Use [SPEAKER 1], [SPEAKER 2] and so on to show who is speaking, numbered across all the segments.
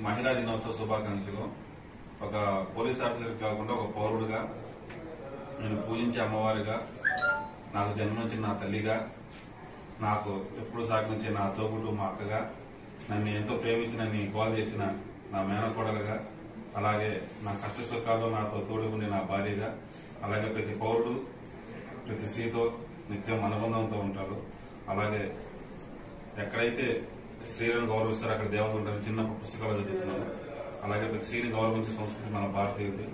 [SPEAKER 1] మహిళా దినోత్సవ శుభాకాంక్షలు. ఒక పోలీస్ ఆఫీసర్ కాకుండా ఒక పౌరుడుగా నేను పూజించే అమ్మవారిగా, నాకు జన్మనిచ్చిన నా తల్లిగా, నాకు ఎప్పుడు సాగించే నా తోబుట్టు మా అక్కగా, నన్ను ఎంతో ప్రేమించి నన్ను గోల చేసిన నా మేనకోడలుగా, అలాగే నా కష్ట సుఖాల్లో నాతో తోడుకుండే నా భార్యగా, అలాగే ప్రతి పౌరుడు ప్రతి స్త్రీతో నిత్యం అనుబంధంతో ఉంటాడు. అలాగే ఎక్కడైతే స్త్రీలను గౌరవిస్తారో అక్కడ దేవతలు ఉంటారు. చిన్న పుస్తకాలు చదువుతున్నాను. అలాగే ప్రతి స్త్రీని గౌరవించే సంస్కృతి మన భారతీయుది.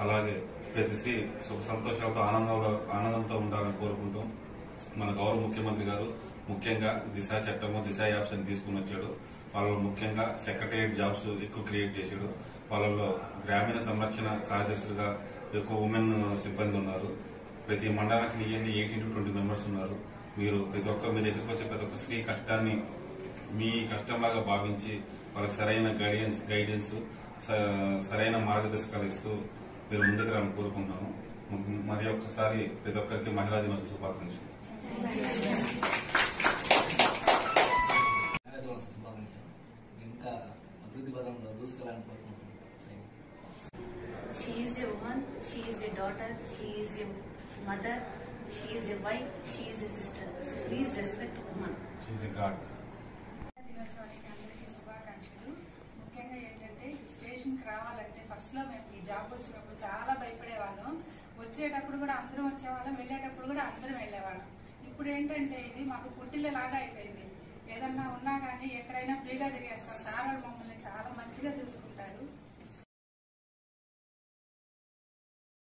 [SPEAKER 1] అలాగే ప్రతి స్త్రీ సుఖ సంతోషాలతో ఆనందంతో ఉండాలని కోరుకుంటూ మన గౌరవ ముఖ్యమంత్రి గారు ముఖ్యంగా దిశ చట్టము, దిశ యాప్స్ అని తీసుకుని వచ్చాడు. వాళ్ళలో ముఖ్యంగా సెక్రటేరియట్ జాబ్స్ ఎక్కువ క్రియేట్ చేశాడు. వాళ్ళలో గ్రామీణ సంరక్షణ కార్యదర్శులుగా ఎక్కువ ఉమెన్ సిబ్బంది ఉన్నారు. ప్రతి మండలానికి నియర్లీ 18 to 20 మెంబర్స్ ఉన్నారు. మీరు ప్రతి ఒక్క మీ దగ్గరకు వచ్చే ప్రతి ఒక్క స్త్రీ కష్టాన్ని మీ కష్టంలాగా భావించి వాళ్ళకి సరైన గైడెన్స్ సరైన మార్గదర్శకాలు ఇస్తూ మీరు ముందుకు రాని కోరుకుంటున్నాను. మరి ఒక్కసారి ప్రతి ఒక్కరికి మహిళా దినోత్సవ శుభాకాంక్షలు.
[SPEAKER 2] She is a woman, she is a daughter, she is a mother, she is a wife, she is a sister. So please respect woman.
[SPEAKER 1] She is a god.
[SPEAKER 3] శుభాకాంక్షలు. ముఖ్యంగా ఏంటంటే స్టేషన్కి రావాలంటే ఫస్ట్ లో మేము ఈ జాబ్ వచ్చినప్పుడు చాలా భయపడేవాళ్ళం. వచ్చేటప్పుడు కూడా అందరం వచ్చేవాళ్ళం, వెళ్ళేటప్పుడు కూడా అందరం వెళ్ళేవాళ్ళం. ఇప్పుడు ఏంటంటే ఇది మాకు పుట్టిల్ల లాగా అయిపోయింది. ఏదన్నా ఉన్నా కానీ ఎక్కడైనా ఫ్రీగా తిరిగేస్తాం. సార్ వాళ్ళు మమ్మల్ని చాలా మంచిగా చూసుకుంటారు.